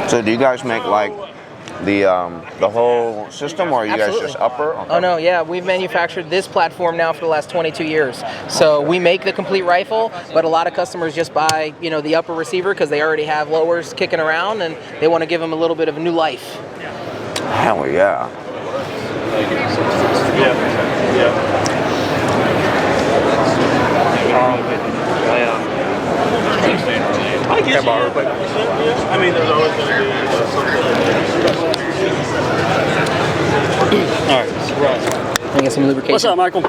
So do you guys make like the whole system, or are you guys just upper? Okay. Oh no, yeah, we've manufactured this platform now for the last 22 years. So we make the complete rifle, but a lot of customers just buy, the upper receiver because they already have lowers kicking around and they want to give them a little bit of a new life. Hell yeah. I guess I mean, there's always going to be something. All right. Let me get some lubrication. What's up, Michael?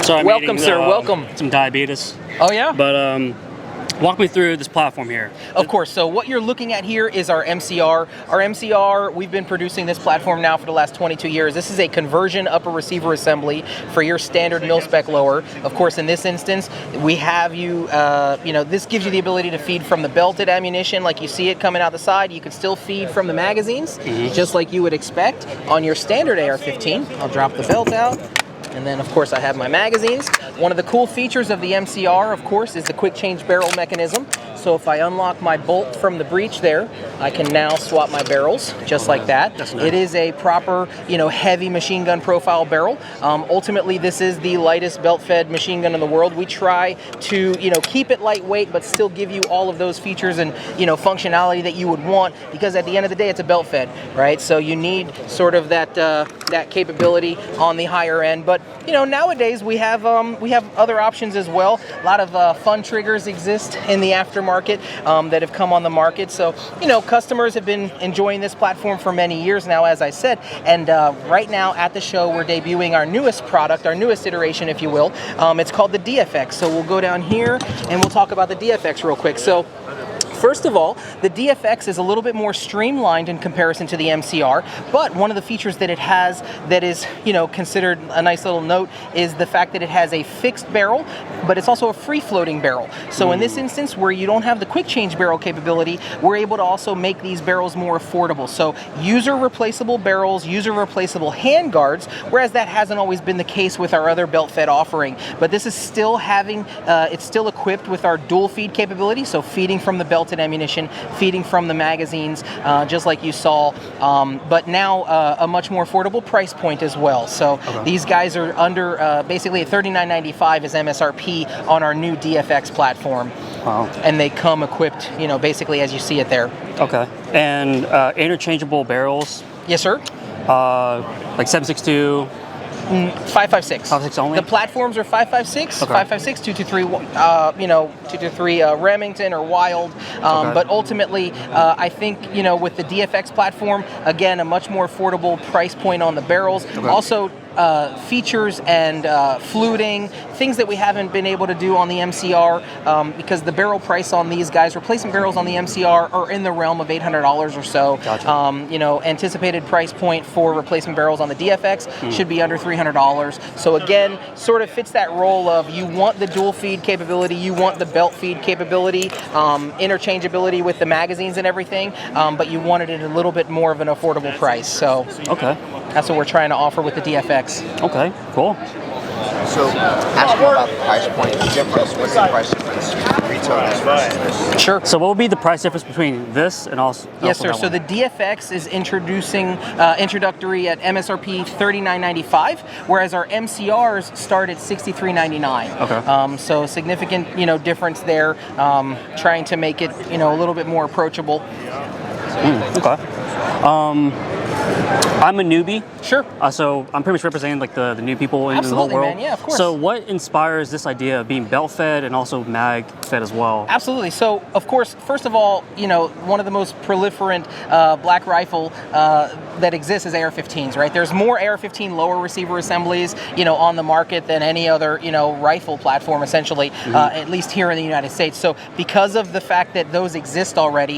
So I'm welcome, eating, sir. Welcome. Some diabetes. Oh yeah. But walk me through this platform here. Of course. So what you're looking at here is our MCR. Our MCR, we've been producing this platform now for the last 22 years. This is a conversion upper receiver assembly for your standard mil-spec lower. Of course, in this instance, we have this gives you the ability to feed from the belted ammunition like you see it coming out the side. You can still feed from the magazines, just like you would expect on your standard AR-15. I'll drop the belt out. And then, of course, I have my magazines. One of the cool features of the MCR, of course, is the quick change barrel mechanism. So if I unlock my bolt from the breech there, I can now swap my barrels just like that. That's nice. It is a proper, heavy machine gun profile barrel. Ultimately, this is the lightest belt-fed machine gun in the world. We try to, keep it lightweight, but still give you all of those features and, functionality that you would want, because at the end of the day, it's a belt-fed, right? So you need sort of that capability on the higher end. But nowadays we have other options as well. A lot of fun triggers exist in the aftermarket that have come on the market. So customers have been enjoying this platform for many years now, as I said. And right now at the show, we're debuting our newest product, our newest iteration, if you will. It's called the DFX. So we'll go down here and we'll talk about the DFX real quick. So first of all, the DFX is a little bit more streamlined in comparison to the MCR, but one of the features that it has that is, considered a nice little note is the fact that it has a fixed barrel, but it's also a free-floating barrel. So in this instance, where you don't have the quick change barrel capability, we're able to also make these barrels more affordable. So user-replaceable barrels, user-replaceable handguards, whereas that hasn't always been the case with our other belt-fed offering. But this is still it's still equipped with our dual feed capability, so feeding from the belted ammunition, feeding from the magazines, just like you saw, but now a much more affordable price point as well. So these guys are under basically $39.95 is MSRP on our new DFX platform. Wow. And they come equipped, basically as you see it there. Okay. And interchangeable barrels? Yes, sir. Like 7.62. 5.56. 5.56 only. The platforms are 5.56, okay. 5.56, 223, 223 Remington or Wild. But ultimately, I think with the DFX platform, again, a much more affordable price point on the barrels. Okay. Also, features and fluting, things that we haven't been able to do on the MCR, because the barrel price on these guys, replacement barrels on the MCR, are in the realm of $800 or so. Gotcha. Anticipated price point for replacement barrels on the DFX should be under $300. So again, sort of fits that role of you want the dual feed capability, you want the belt feed capability, interchangeability with the magazines and everything, but you wanted it a little bit more of an affordable price. So okay. That's what we're trying to offer with the DFX. Okay, cool. So, asking about the price point, the difference, what's the price difference retail versus this? Sure. So what would be the price difference between this and also Yes, sir. that So one? the DFX is introductory at MSRP $39.95, whereas our MCRs start at $63.99. Okay. So significant, difference there. Trying to make it, a little bit more approachable. Okay. I'm a newbie. Sure. So I'm pretty much representing like the new people in the whole world. Man. Yeah, of course. So what inspires this idea of being belt fed and also mag fed as well? Absolutely. So of course, first of all, one of the most proliferant black rifle that exists is AR-15s, right? There's more AR-15 lower receiver assemblies, on the market than any other, rifle platform, essentially, at least here in the United States. So because of the fact that those exist already,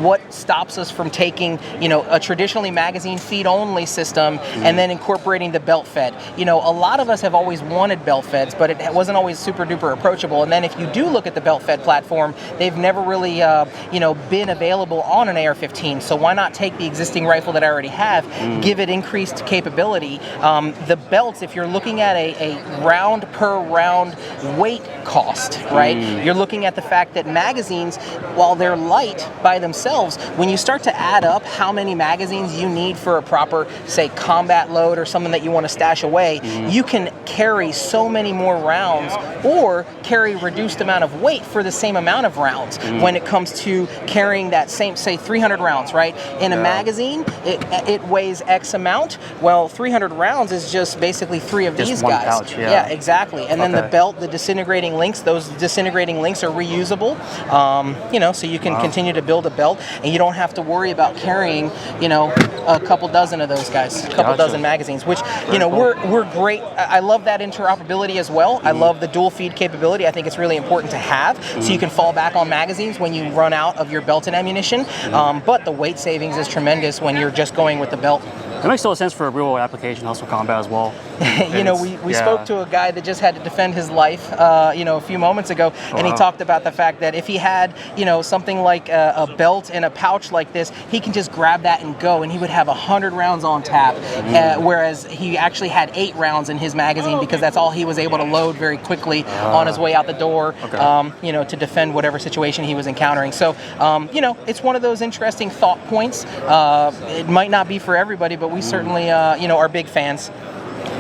what stops us from taking, a traditionally magazine feed only system, and then incorporating the belt fed. A lot of us have always wanted belt feds, but it wasn't always super duper approachable. And then if you do look at the belt fed platform, they've never really been available on an AR-15. So why not take the existing rifle that I already have, give it increased capability? The belts, if you're looking at a round per round weight cost, right? You're looking at the fact that magazines, while they're light by themselves, when you start to add up how many magazines you need for a proper, say, combat load or something that you want to stash away, you can carry so many more rounds or carry reduced amount of weight for the same amount of rounds when it comes to carrying that same, say, 300 rounds, right? In a magazine, it weighs X amount. Well, 300 rounds is just basically 3 of these guys. Pouch, yeah, exactly. And then the belt, the disintegrating links, those disintegrating links are reusable, so you can continue to build a belt, and you don't have to worry about carrying, a couple dozen of those guys, a couple dozen magazines, which, we're great. I love that interoperability as well. I love the dual feed capability. I think it's really important to have, so you can fall back on magazines when you run out of your belted ammunition, but the weight savings is tremendous when you're just going with the belt. It makes total sense for a real world application, hustle combat as well. We spoke to a guy that just had to defend his life, a few moments ago, and he talked about the fact that if he had, something like a belt in a pouch like this, he can just grab that and go, and he would have 100 rounds on tap, whereas he actually had 8 rounds in his magazine because that's all he was able to load very quickly on his way out the door, to defend whatever situation he was encountering. So, it's one of those interesting thought points. It might not be for everybody, but we certainly, are big fans.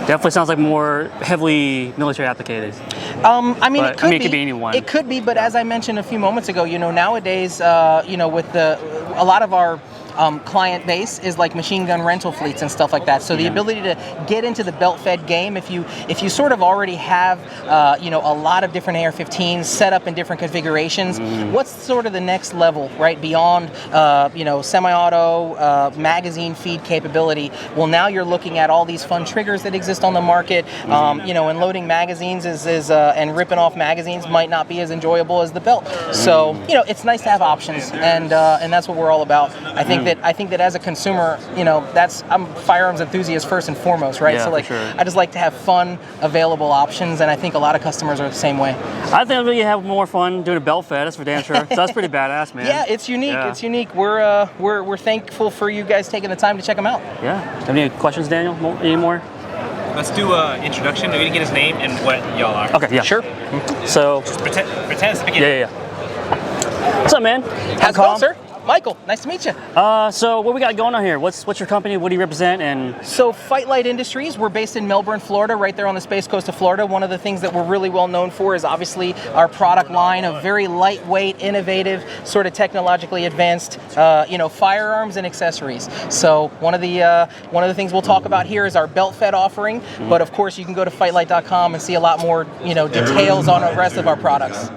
Definitely sounds like more heavily military applicated. It could be anyone. It could be, but as I mentioned a few moments ago, nowadays, with a lot of our client base is like machine gun rental fleets and stuff like that. So the ability to get into the belt fed game, if you sort of already have a lot of different AR-15s set up in different configurations, what's sort of the next level, right, beyond semi-auto magazine feed capability? Well, now you're looking at all these fun triggers that exist on the market, and loading magazines is and ripping off magazines might not be as enjoyable as the belt. So it's nice to have options, and that's what we're all about. I think that as a consumer, I'm a firearms enthusiast first and foremost, right? Yeah, so sure. I just like to have fun, available options, and I think a lot of customers are the same way. I think I really have more fun doing a belt fed. That's for damn sure. So that's pretty badass, man. Yeah, it's unique. Yeah. It's unique. We're thankful for you guys taking the time to check them out. Yeah. Have any questions, Daniel? Any more? Let's do an introduction. We didn't get his name and what y'all are. Okay. Yeah. Sure. So. Just pretend it's the beginning. Yeah. What's up, man? How's it going, sir? Michael, nice to meet you. So what we got going on here? What's your company? What do you represent? And so FightLite Industries, we're based in Melbourne, Florida, right there on the space coast of Florida. One of the things that we're really well known for is obviously our product line of very lightweight, innovative, sort of technologically advanced, firearms and accessories. So one of the things we'll talk about here is our belt fed offering. But of course, you can go to FightLite.com and see a lot more, details on the rest of our products.